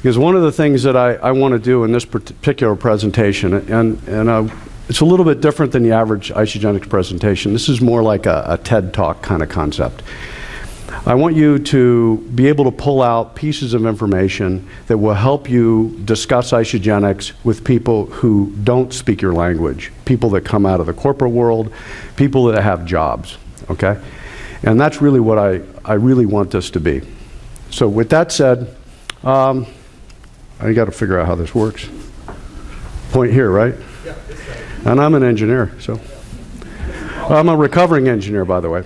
Because one of the things that I want to do in this particular presentation, and it's a little bit different than the average Isagenix presentation. This is more like a TED Talk kind of concept. I want you to be able to pull out pieces of information that will help you discuss Isagenix with people who don't speak your language, people that come out of the corporate world, people that have jobs, okay? And that's really what I really want this to be. So with that said, I got to figure out how this works. Point here, right? Yeah. And I'm an engineer, so. I'm a recovering engineer, by the way.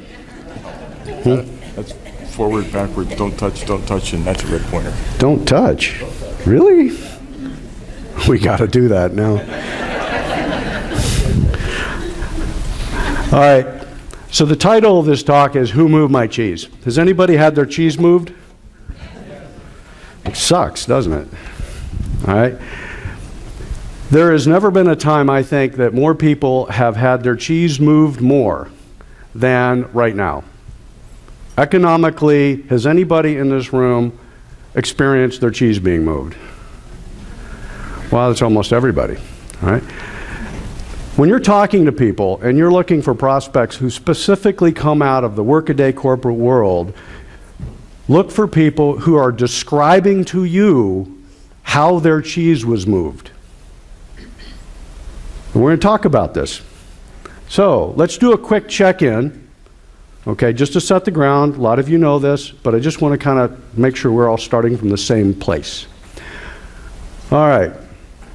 That's forward, backward, don't touch, and that's a red pointer. Don't touch? Really? We got to do that now. All right. So the title of this talk is Who Moved My Cheese? Has anybody had their cheese moved? It sucks, doesn't it? All right. There has never been a time, I think, that more people have had their cheese moved more than right now. Economically, has anybody in this room experienced their cheese being moved? Well, that's almost everybody. All right. When you're talking to people and you're looking for prospects who specifically come out of the workaday corporate world, look for people who are describing to you how their cheese was moved. And we're going to talk about this. So let's do a quick check-in, okay, just to set the ground. A lot of you know this, but I just want to kind of make sure we're all starting from the same place. All right.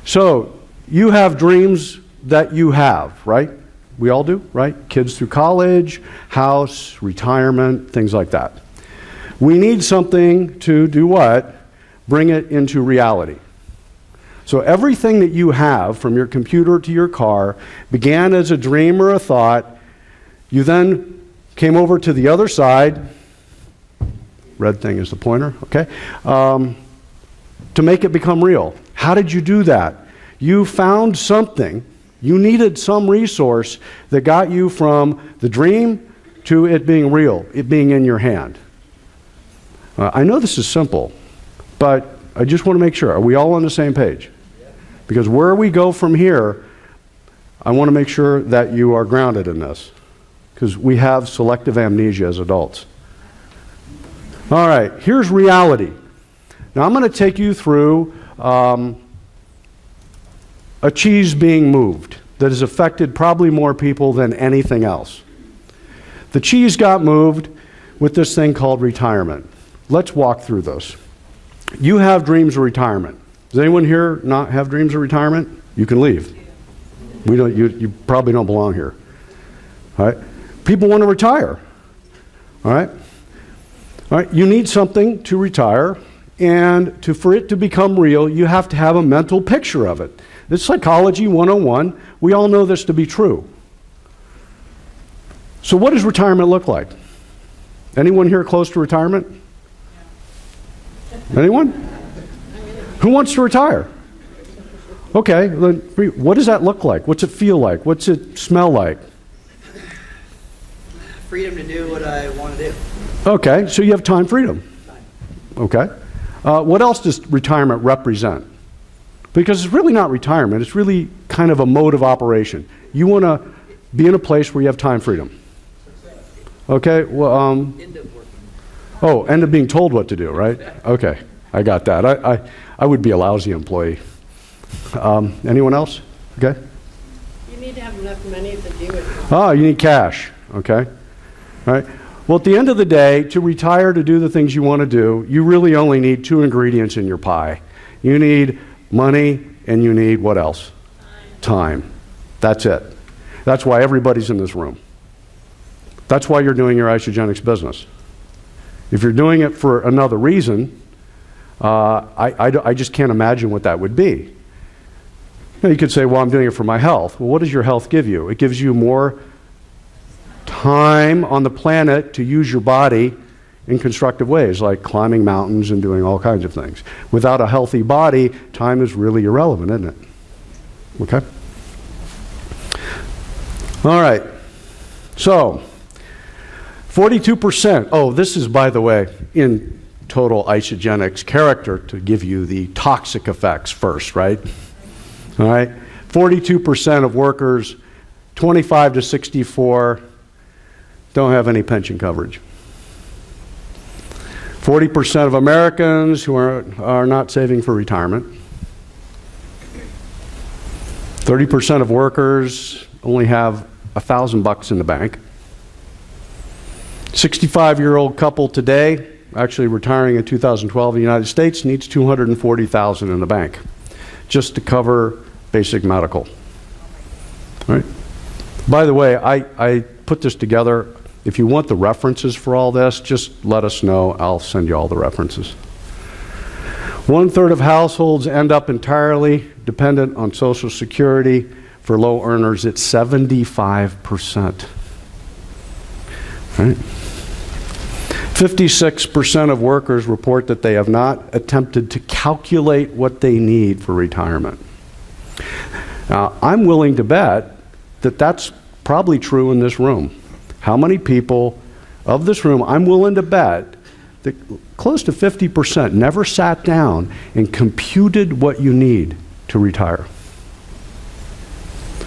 So you have dreams that you have, right? We all do, right? Kids through college, house, retirement, things like that. We need something to do what? Bring it into reality. So everything that you have, from your computer to your car, began as a dream or a thought. You then came over to the other side, red thing is the pointer, okay, to make it become real. How did you do that? You found something. You needed some resource that got you from the dream to it being real, it being in your hand. I know this is simple, but I just want to make sure. Are we all on the same page? Because where we go from here, I want to make sure that you are grounded in this, because we have selective amnesia as adults. All right, here's reality. Now I'm going to take you through a cheese being moved that has affected probably more people than anything else. The cheese got moved with this thing called retirement. Let's walk through those. You have dreams of retirement. Does anyone here not have dreams of retirement? You can leave. We don't. You probably don't belong here. All right. People want to retire. All right. All right. You need something to retire, and for it to become real, you have to have a mental picture of it. It's Psychology 101. We all know this to be true. So what does retirement look like? Anyone here close to retirement? Anyone? Who wants to retire? Okay, then what does that look like? What's it feel like? What's it smell like? Freedom to do what I want to do. Okay, so you have time freedom. Okay. What else does retirement represent? Because it's really not retirement. It's really kind of a mode of operation. You want to be in a place where you have time freedom. Okay. Well, end up being told what to do, right? Okay, I got that. I would be a lousy employee. Anyone else? Okay. You need to have enough money to do it. Oh, you need cash. Okay. All right. Well, at the end of the day, to retire to do the things you want to do, you really only need two ingredients in your pie. You need money, and you need what else? Time. That's it. That's why everybody's in this room. That's why you're doing your Isagenix business. If you're doing it for another reason, I just can't imagine what that would be. You could say, well, I'm doing it for my health. Well, what does your health give you? It gives you more time on the planet to use your body in constructive ways, like climbing mountains and doing all kinds of things. Without a healthy body, time is really irrelevant, isn't it? Okay? All right. So, 42%. Oh, this is, by the way, in total Isagenix character to give you the toxic effects first, right? All right. 42% of workers 25 to 64 don't have any pension coverage. 40% of Americans who are not saving for retirement. 30% of workers only have $1,000 in the bank. 65-year-old couple today, actually retiring in 2012 in the United States, needs $240,000 in the bank just to cover basic medical. All right. By the way, I put this together. If you want the references for all this, just let us know. I'll send you all the references. 1/3 of households end up entirely dependent on Social Security. For low earners, it's 75%. Right? 56% of workers report that they have not attempted to calculate what they need for retirement. Now, I'm willing to bet that that's probably true in this room. How many people of this room, I'm willing to bet that close to 50% never sat down and computed what you need to retire.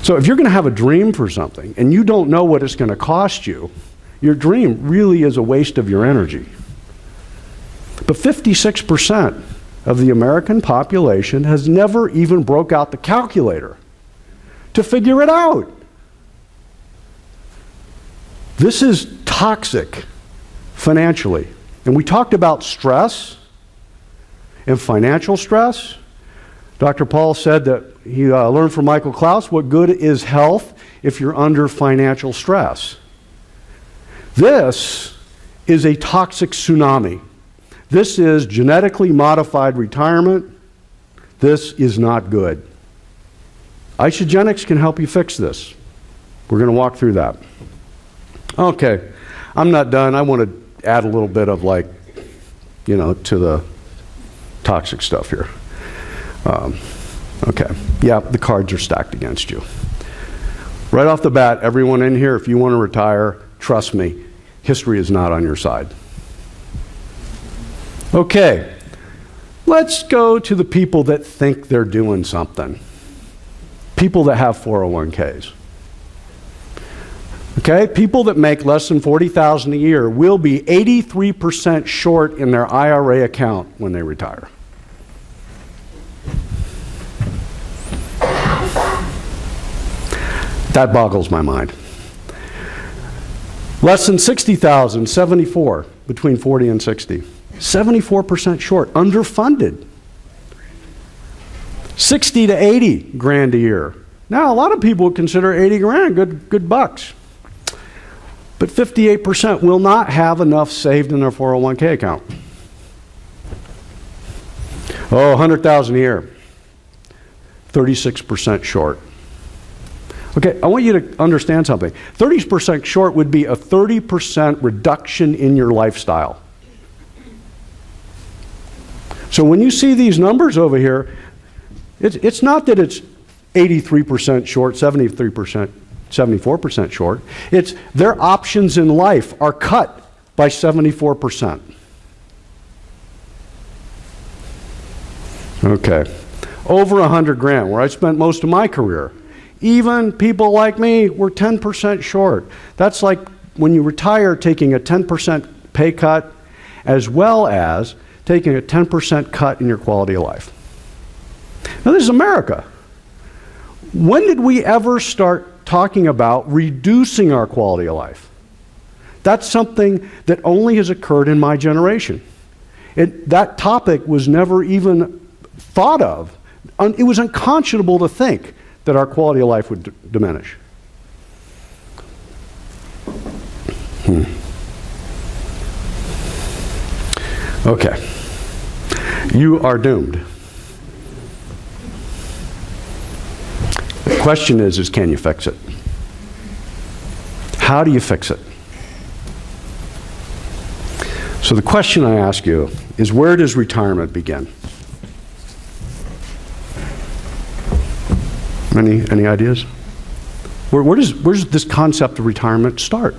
So if you're going to have a dream for something and you don't know what it's going to cost you, your dream really is a waste of your energy. But 56% of the American population has never even broke out the calculator to figure it out. This is toxic financially. And we talked about stress and financial stress. Dr. Paul said that he learned from Michael Klaus, what good is health if you're under financial stress? This is a toxic tsunami. This is genetically modified retirement. This is not good. Isagenix can help you fix this. We're going to walk through that. Okay, I'm not done. I want to add a little bit of to the toxic stuff here. Okay, yeah, the cards are stacked against you. Right off the bat, everyone in here, if you want to retire, trust me, history is not on your side. Okay, let's go to the people that think they're doing something. People that have 401ks. Okay, people that make less than $40,000 a year will be 83% short in their IRA account when they retire. That boggles my mind. Less than 60,000, 74, between 40 and 60. 74% short, underfunded. 60 to 80 grand a year. Now, a lot of people would consider 80 grand good bucks. But 58% will not have enough saved in their 401k account. Oh, 100,000 a year. 36% short. Okay, I want you to understand something. 30% short would be a 30% reduction in your lifestyle. So when you see these numbers over here, it's not that it's 83% short, 73%, 74% short. It's their options in life are cut by 74%. Okay, over 100 grand, where I spent most of my career. Even people like me were 10% short. That's like when you retire, taking a 10% pay cut, as well as taking a 10% cut in your quality of life. Now, this is America. When did we ever start talking about reducing our quality of life? That's something that only has occurred in my generation. That topic was never even thought of. It was unconscionable to think that our quality of life would diminish. Okay. You are doomed. The question is can you fix it? How do you fix it? So the question I ask you is, where does retirement begin? Any ideas? Where does this concept of retirement start?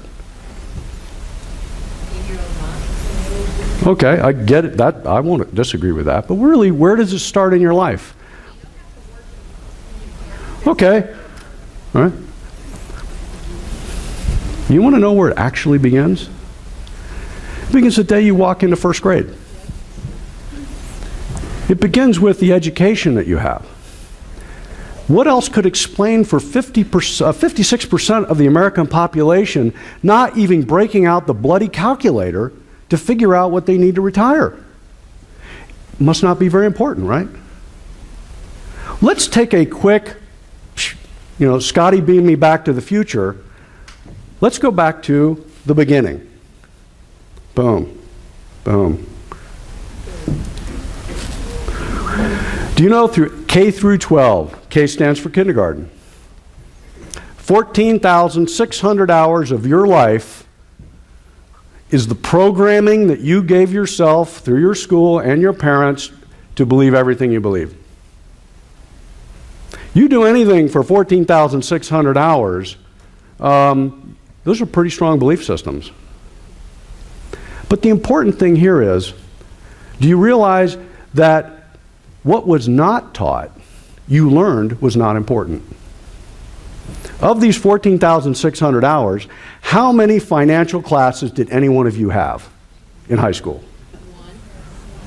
Okay, I get it. That I won't disagree with that. But really, where does it start in your life? Okay. All right. You want to know where it actually begins? It begins the day you walk into first grade. It begins with the education that you have. What else could explain for 56% of the American population not even breaking out the bloody calculator to figure out what they need to retire? Must not be very important, right? Let's take a quick, Scotty beamed me back to the future. Let's go back to the beginning. Boom, boom. Do you know through K through 12, K stands for kindergarten, 14,600 hours of your life is the programming that you gave yourself through your school and your parents to believe everything you believe. You do anything for 14,600 hours, those are pretty strong belief systems. But the important thing here is, do you realize that what was not taught, you learned was not important? Of these 14,600 hours, how many financial classes did any one of you have in high school?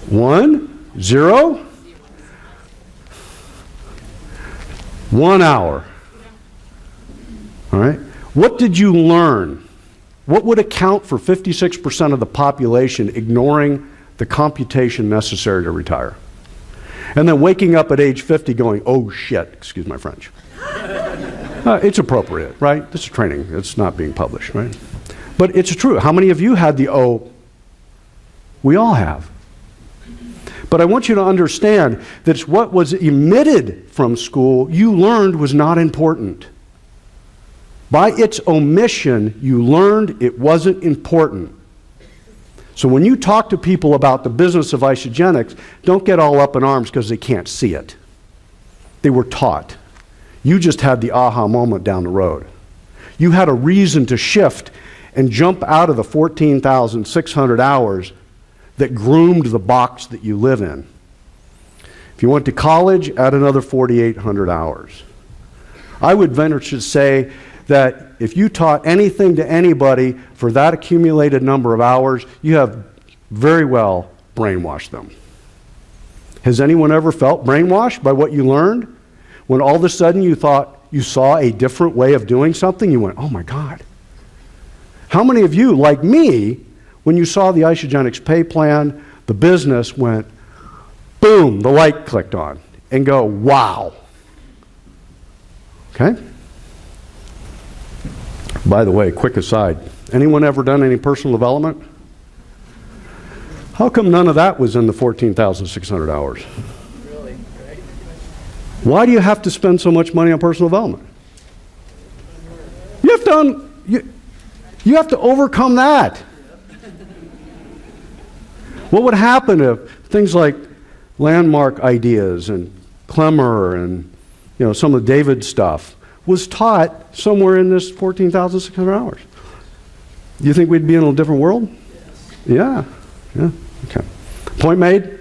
One? Zero? 1 hour. All right. What did you learn? What would account for 56% of the population ignoring the computation necessary to retire? And then waking up at age 50 going, oh shit, excuse my French. It's appropriate, right? This is training. It's not being published, right? But it's true. How many of you had the oh? We all have. But I want you to understand that what was emitted from school you learned was not important. By its omission, you learned it wasn't important. So when you talk to people about the business of Isagenix, don't get all up in arms because they can't see it. They were taught. You just had the aha moment down the road. You had a reason to shift and jump out of the 14,600 hours that groomed the box that you live in. If you went to college, add another 4,800 hours. I would venture to say that if you taught anything to anybody for that accumulated number of hours, you have very well brainwashed them. Has anyone ever felt brainwashed by what you learned? When all of a sudden you thought you saw a different way of doing something, you went, oh my God. How many of you, like me, when you saw the Isagenix pay plan, the business went, boom, the light clicked on, and go, wow. Okay? By the way, quick aside, anyone ever done any personal development? How come none of that was in the 14,600 hours? Really? Right? Why do you have to spend so much money on personal development? You have to overcome that. What would happen if things like landmark ideas and Clemmer and some of David's stuff was taught somewhere in this 14,600 hours? Do you think we'd be in a different world? Yes. Yeah. Okay. Point made?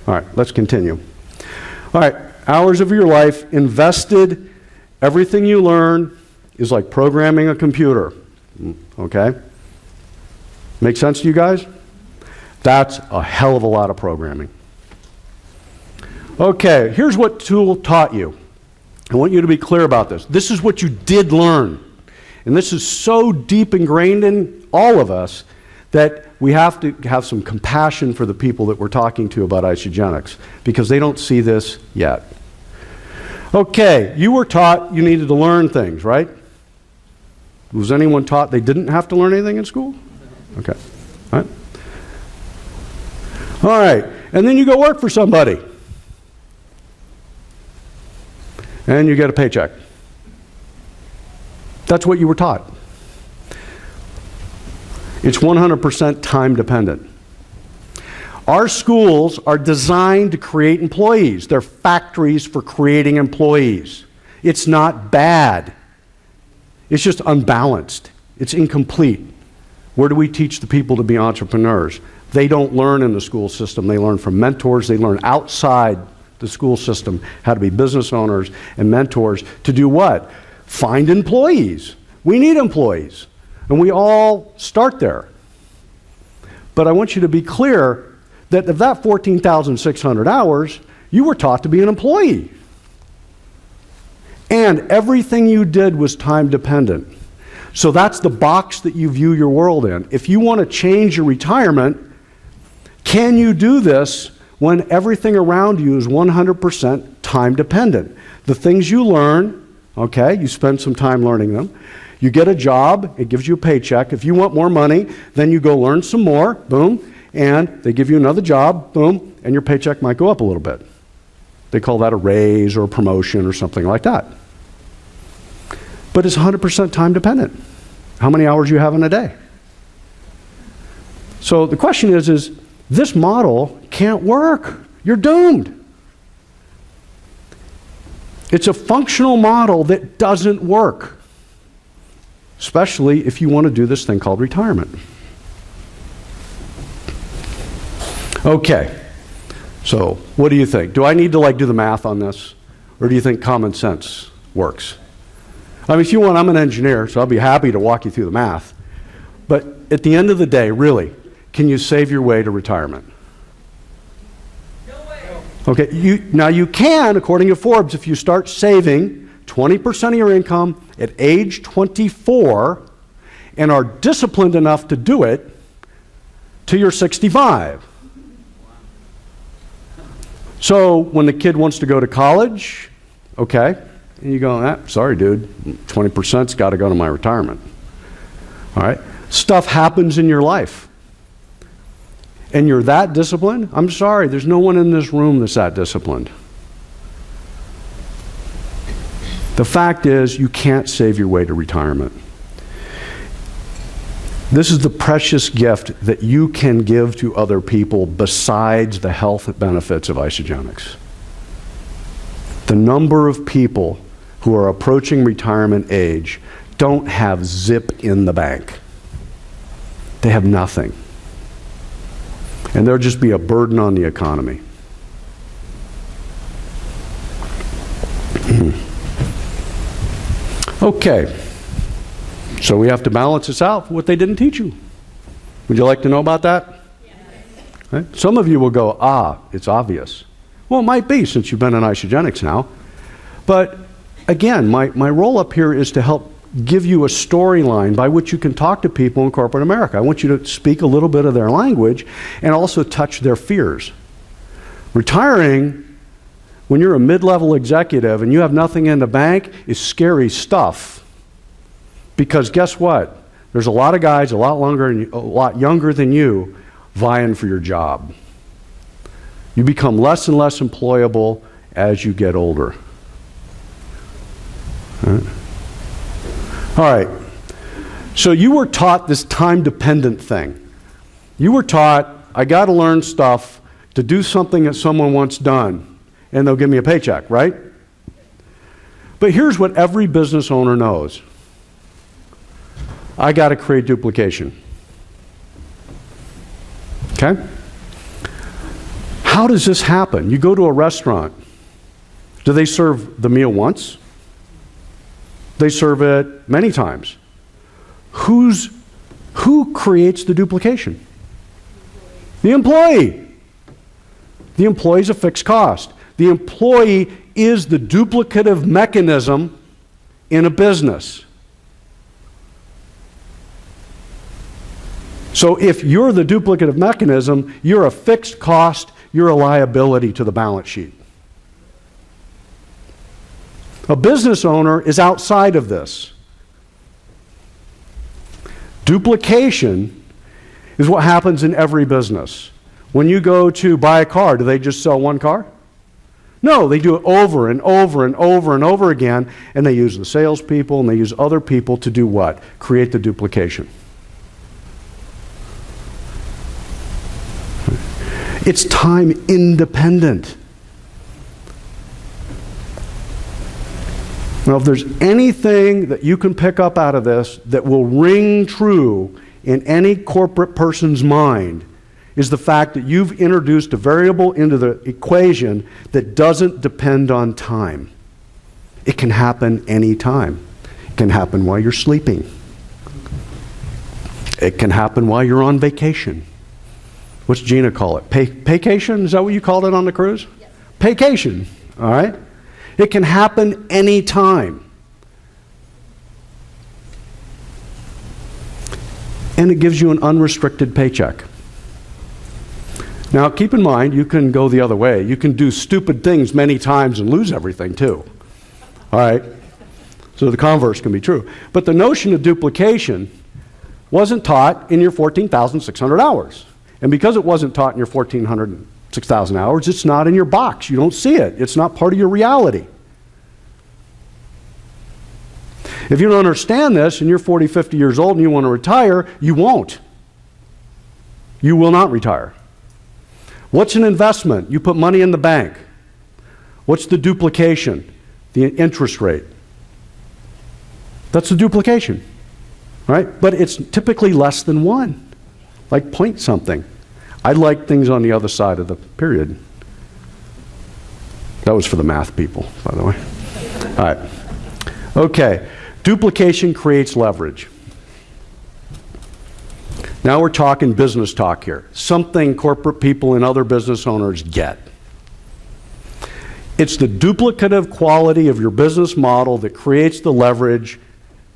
All right, let's continue. All right, hours of your life invested, everything you learn is like programming a computer. Okay? Make sense to you guys? That's a hell of a lot of programming. Okay, here's what Tool taught you. I want you to be clear about this. This is what you did learn. And this is so deep ingrained in all of us that we have to have some compassion for the people that we're talking to about Isagenix because they don't see this yet. Okay, you were taught you needed to learn things, right? Was anyone taught they didn't have to learn anything in school? Okay. All right. All right. And then you go work for somebody. And you get a paycheck. That's what you were taught. It's 100% time dependent. Our schools are designed to create employees. They're factories for creating employees. It's not bad. It's just unbalanced. It's incomplete. Where do we teach the people to be entrepreneurs? they don't learn in the school system. They learn from mentors. They learn outside the school system how to be business owners and mentors to do what? Find employees. We need employees. And we all start there. But I want you to be clear that of that 14,600 hours, you were taught to be an employee. And everything you did was time dependent. So that's the box that you view your world in. If you want to change your retirement, can you do this when everything around you is 100% time dependent? The things you learn, okay, you spend some time learning them. You get a job, it gives you a paycheck. If you want more money, then you go learn some more, boom, and they give you another job, boom, and your paycheck might go up a little bit. They call that a raise or a promotion or something like that. But it's 100% time dependent. How many hours you have in a day? So the question is this model can't work. You're doomed. It's a functional model that doesn't work, especially if you want to do this thing called retirement. Okay, so what do you think? Do I need to do the math on this? Or do you think common sense works? I mean, if you want, I'm an engineer, so I'll be happy to walk you through the math. But at the end of the day, really, can you save your way to retirement? No way. Okay, now you can, according to Forbes, if you start saving 20% of your income at age 24 and are disciplined enough to do it till you're 65. So when the kid wants to go to college, okay, and you go, sorry dude, 20%'s got to go to my retirement. All right, stuff happens in your life. And you're that disciplined? I'm sorry, there's no one in this room that's that disciplined. The fact is, you can't save your way to retirement. This is the precious gift that you can give to other people besides the health benefits of Isagenix. The number of people who are approaching retirement age don't have zip in the bank. They have nothing. And there'll just be a burden on the economy. Okay, so we have to balance this out for what they didn't teach you. Would you like to know about that? Yes. Right? Some of you will go, it's obvious. Well, it might be since you've been in Isagenix now. But again, my role up here is to help give you a storyline by which you can talk to people in corporate America. I want you to speak a little bit of their language and also touch their fears. Retiring, when you're a mid-level executive and you have nothing in the bank, is scary stuff. Because guess what? There's a lot of guys a lot younger than you vying for your job. You become less and less employable as you get older. All right. So you were taught this time-dependent thing. You were taught, I got to learn stuff to do something that someone wants done, and they'll give me a paycheck, right? But here's what every business owner knows. I got to create duplication. Okay? How does this happen? You go to a restaurant. Do they serve the meal once? They serve it many times. Who creates the duplication? The employee. The employee is a fixed cost. The employee is the duplicative mechanism in a business. So if you're the duplicative mechanism, you're a fixed cost, you're a liability to the balance sheet. A business owner is outside of this. Duplication is what happens in every business. When you go to buy a car, do they just sell one car? No, they do it over and over and over and over again, and they use the salespeople and they use other people to do what? Create the duplication. It's time independent. Now, if there's anything that you can pick up out of this that will ring true in any corporate person's mind, is the fact that you've introduced a variable into the equation that doesn't depend on time. It can happen anytime. It can happen while you're sleeping. It can happen while you're on vacation. What's Gina call it? Paycation? Is that what you called it on the cruise? Yes. Paycation, all right? It can happen anytime. And it gives you an unrestricted paycheck. Now, keep in mind, you can go the other way. You can do stupid things many times and lose everything, too. All right? So the converse can be true. But the notion of duplication wasn't taught in your 14,600 hours. And because it wasn't taught in your 6,000 hours, it's not in your box. You don't see it. It's not part of your reality. If you don't understand this and you're 40, 50 years old and you want to retire, you won't. You will not retire. What's an investment? You put money in the bank. What's the duplication? The interest rate. That's the duplication, right? But it's typically less than 1. Like point something. I like things on the other side of the period. That was for the math people, by the way. All right. Okay. Duplication creates leverage. Now we're talking business talk here. Something corporate people and other business owners get. It's the duplicative quality of your business model that creates the leverage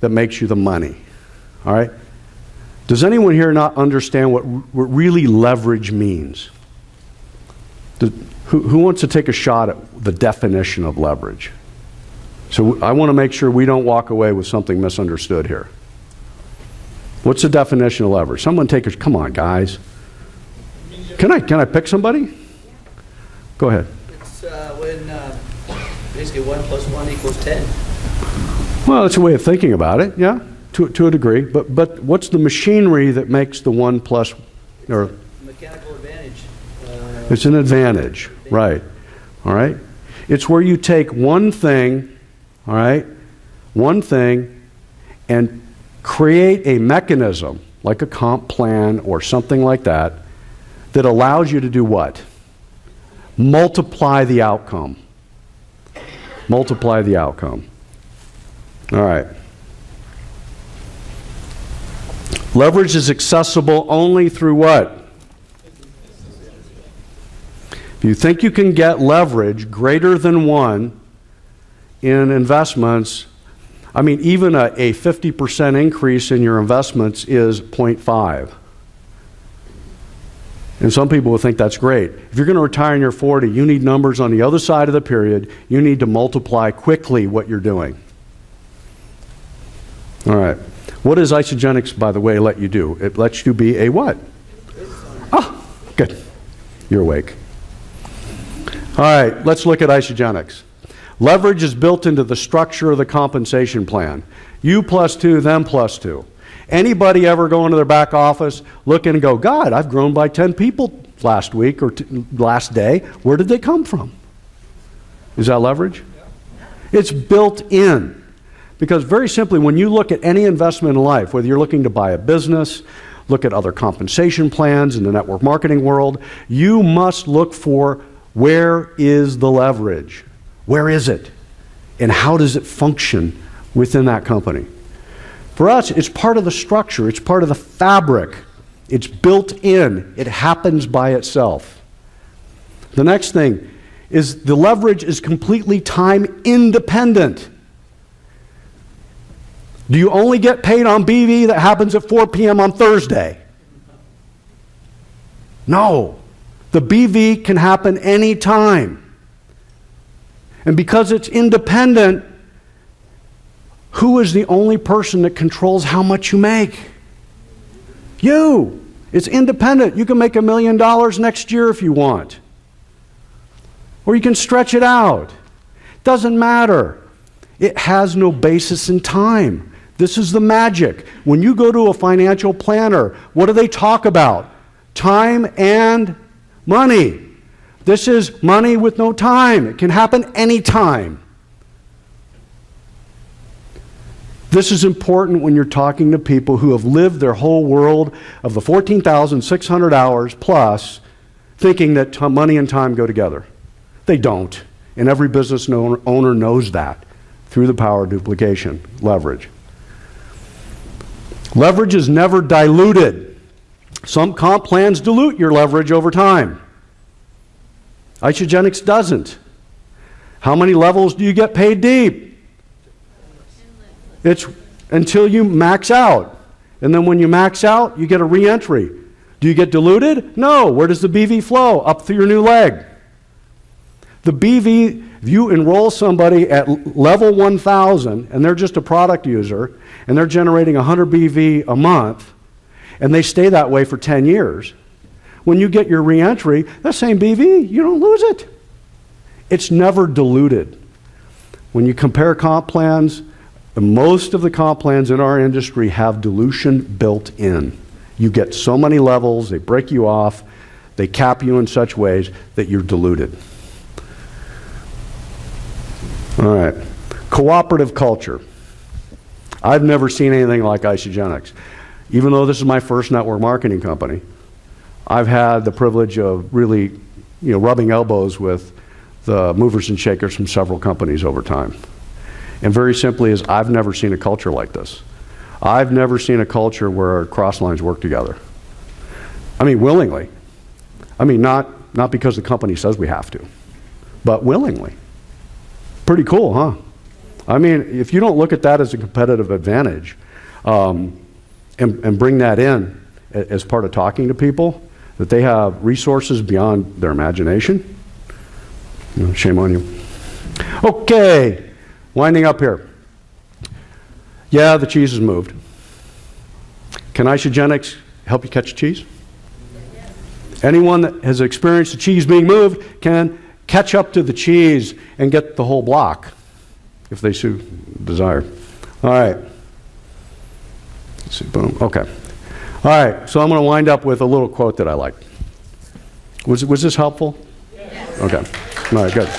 that makes you the money. All right? Does anyone here not understand what really leverage means? Who wants to take a shot at the definition of leverage? So I want to make sure we don't walk away with something misunderstood here. What's the definition of leverage? Someone take a, come on guys. Can I pick somebody? Go ahead. It's when basically 1 + 1 = 10. Well, it's a way of thinking about it, yeah, to a degree. But what's the machinery that makes the 1 plus, or Mechanical advantage. it's an advantage, right? All right. It's where you take one thing, all right, one thing, and create a mechanism like a comp plan or something like that that allows you to do what? Multiply the outcome. Multiply the outcome. All right. Leverage is accessible only through what? If you think you can get leverage greater than 1 in investments, I mean, even a 50% increase in your investments is 0.5. And some people will think that's great. If you're going to retire in your 40, you need numbers on the other side of the period. You need to multiply quickly what you're doing. All right. What does Isagenix, by the way, let you do? It lets you be a what? Oh, good. You're awake. All right, let's look at Isagenix. Leverage is built into the structure of the compensation plan. You plus 2, them plus 2. Anybody ever go into their back office, look in and go, God, I've grown by 10 people last week or last day. Where did they come from? Is that leverage? Yeah. It's built in. Because very simply, when you look at any investment in life, whether you're looking to buy a business, look at other compensation plans in the network marketing world, you must look for where is the leverage? Where is it? And how does it function within that company? For us, it's part of the structure. It's part of the fabric. It's built in. It happens by itself. The next thing is the leverage is completely time independent. Do you only get paid on BV that happens at 4 p.m. on Thursday? No. The BV can happen anytime. And because it's independent, who is the only person that controls how much you make? You. It's independent. You can make $1 million next year if you want. Or you can stretch it out. Doesn't matter. It has no basis in time. This is the magic. When you go to a financial planner, what do they talk about? Time and money. This is money with no time. It can happen anytime. This is important when you're talking to people who have lived their whole world of the 14,600 hours plus thinking that money and time go together. They don't. And every business owner knows that through the power of duplication leverage. Leverage is never diluted. Some comp plans dilute your leverage over time. Isagenix doesn't. How many levels do you get paid deep? It's until you max out. And then when you max out, you get a re-entry. Do you get diluted? No. Where does the BV flow? Up through your new leg. The BV, if you enroll somebody at level 1,000 and they're just a product user and they're generating 100 BV a month and they stay that way for 10 years, when you get your re-entry, that same BV, you don't lose it. It's never diluted. When you compare comp plans, most of the comp plans in our industry have dilution built in. You get so many levels, they break you off, they cap you in such ways that you're diluted. All right, cooperative culture. I've never seen anything like Isagenix. Even though this is my first network marketing company, I've had the privilege of really, rubbing elbows with the movers and shakers from several companies over time. And very simply is, I've never seen a culture like this. I've never seen a culture where cross lines work together. I mean, willingly. I mean, not because the company says we have to, but willingly. Pretty cool, huh? I mean, if you don't look at that as a competitive advantage and bring that in as part of talking to people, that they have resources beyond their imagination, shame on you. Okay, winding up here. Yeah, the cheese has moved. Can Isagenix help you catch cheese? Anyone that has experienced the cheese being moved can catch up to the cheese and get the whole block if they so desire. All right. Let's see, boom. Okay. All right, so I'm going to wind up with a little quote that I like. Was this helpful? Yes. Okay. All right, good.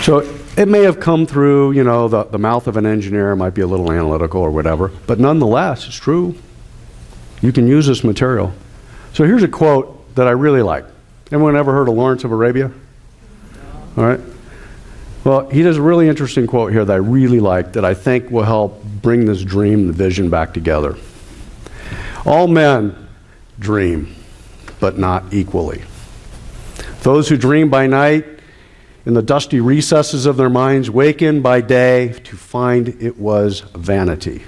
So it may have come through, the mouth of an engineer, might be a little analytical or whatever, but nonetheless, it's true. You can use this material. So here's a quote that I really like. Anyone ever heard of Lawrence of Arabia? All right. Well, he does a really interesting quote here that I really like that I think will help bring this dream, the vision back together. All men dream, but not equally. Those who dream by night in the dusty recesses of their minds waken by day to find it was vanity.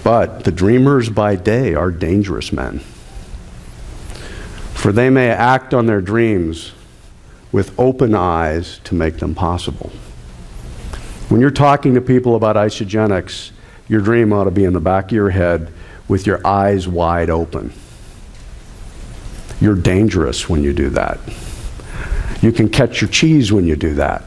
But the dreamers by day are dangerous men, for they may act on their dreams with open eyes to make them possible. When you're talking to people about Isagenix, your dream ought to be in the back of your head with your eyes wide open. You're dangerous when you do that. You can catch your cheese when you do that.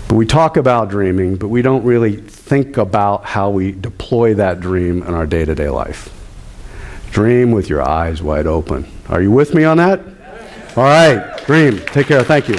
But we talk about dreaming, but we don't really think about how we deploy that dream in our day-to-day life. Dream with your eyes wide open. Are you with me on that? All right, dream. Take care. Thank you.